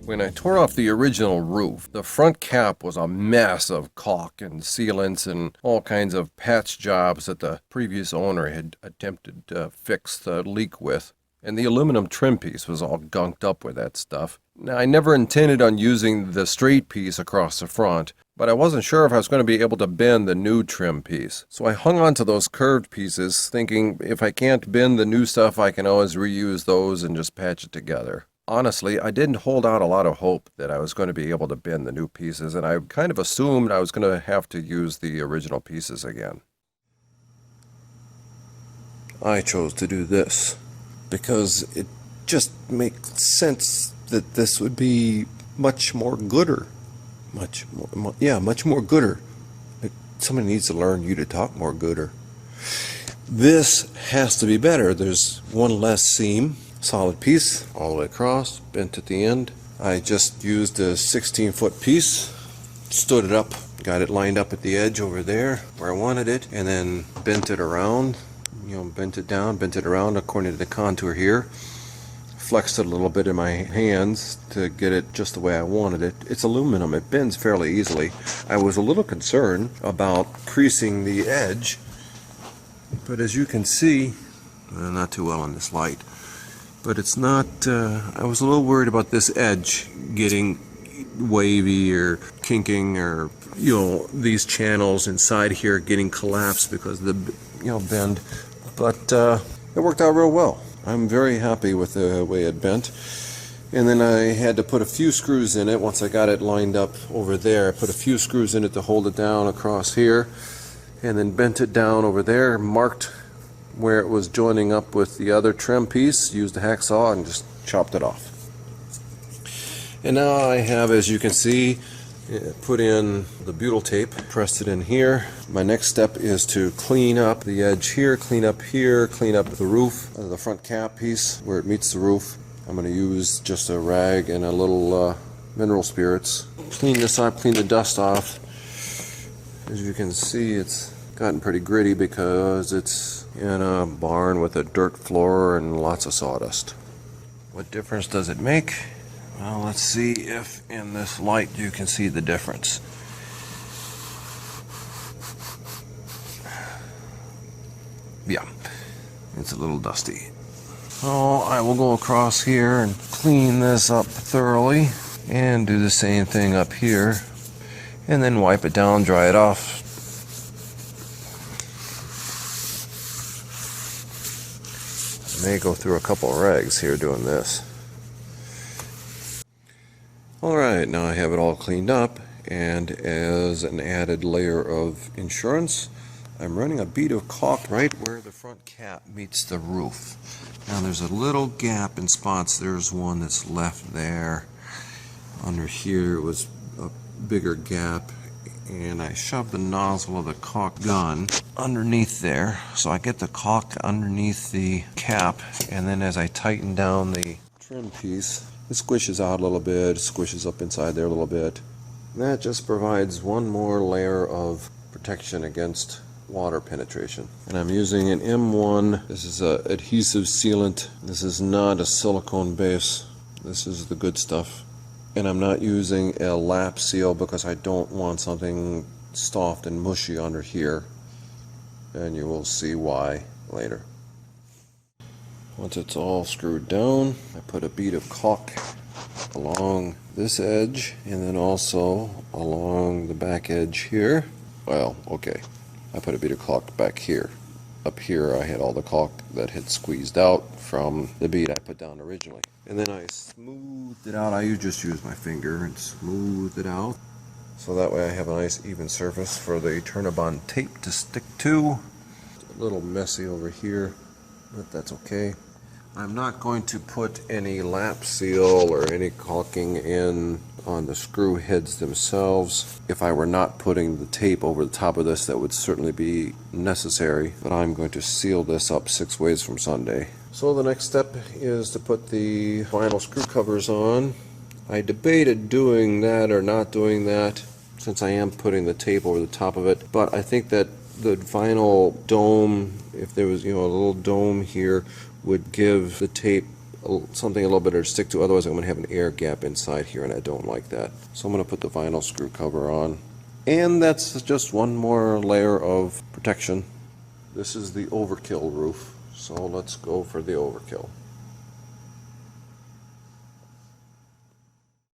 When I tore off the original roof, the front cap was a mess of caulk and sealants and all kinds of patch jobs that the previous owner had attempted to fix the leak with. And the aluminum trim piece was all gunked up with that stuff. Now, I never intended on using the straight piece across the front, but I wasn't sure if I was going to be able to bend the new trim piece. So I hung on to those curved pieces, thinking if I can't bend the new stuff, I can always reuse those and just patch it together. Honestly, I didn't hold out a lot of hope that I was going to be able to bend the new pieces, and I kind of assumed I was going to have to use the original pieces again. I chose to do this because it just makes sense that this would be much more gooder. Much more gooder. Somebody needs to learn you to talk more gooder. This has to be better. There's one less seam. Solid piece all the way across, bent at the end. I just used a 16-foot piece, stood it up, got it lined up at the edge over there where I wanted it, and then bent it around, bent it down, bent it around according to the contour here. Flexed it a little bit in my hands to get it just the way I wanted it. It's aluminum, it bends fairly easily. I was a little concerned about creasing the edge, but as you can see, not too well in this light, but it's not, I was a little worried about this edge getting wavy or kinking, or these channels inside here getting collapsed because of the bend, but it worked out real well. I'm very happy with the way it bent. And then I had to put a few screws in it. Once I got it lined up over there, I put a few screws in it to hold it down across here, and then bent it down over there, marked where it was joining up with the other trim piece, used a hacksaw and just chopped it off. And now I have, as you can see, put in the butyl tape, pressed it in here. My next step is to clean up the edge here, clean up here, clean up the roof, the front cap piece where it meets the roof. I'm going to use just a rag and a little mineral spirits. Clean this up, clean the dust off. As you can see, it's gotten pretty gritty because it's in a barn with a dirt floor and lots of sawdust. What difference does it make? Well, let's see if in this light you can see the difference. Yeah, it's a little dusty. So I will go across here and clean this up thoroughly and do the same thing up here, and then wipe it down, dry it off. I may go through a couple of rags here doing this. Alright, now I have it all cleaned up, and as an added layer of insurance, I'm running a bead of caulk right where the front cap meets the roof. Now there's a little gap in spots. There's one that's left there. Under here was a bigger gap, and I shoved the nozzle of the caulk gun underneath there, so I get the caulk underneath the cap, and then as I tighten down the trim piece, it squishes out a little bit, squishes up inside there a little bit. And that just provides one more layer of protection against water penetration. And I'm using an M1. This is a adhesive sealant. This is not a silicone base. This is the good stuff. And I'm not using a lap seal because I don't want something soft and mushy under here. And you will see why later. Once it's all screwed down, I put a bead of caulk along this edge and then also along the back edge here. Well, okay. I put a bead of caulk back here. Up here I had all the caulk that had squeezed out from the bead I put down originally. And then I smoothed it out. I just used my finger and smoothed it out. So that way I have a nice even surface for the Turnabond tape to stick to. It's a little messy over here, but that's okay. I'm not going to put any lap seal or any caulking in on the screw heads themselves. If I were not putting the tape over the top of this, that would certainly be necessary, but I'm going to seal this up 6 ways from Sunday. So the next step is to put the vinyl screw covers on. I debated doing that or not doing that, since I am putting the tape over the top of it, but I think that the vinyl dome, if there was, a little dome here, would give the tape something a little better to stick to. Otherwise I'm going to have an air gap inside here, and I don't like that. So I'm going to put the vinyl screw cover on, and that's just one more layer of protection. This is the overkill roof, so let's go for the overkill.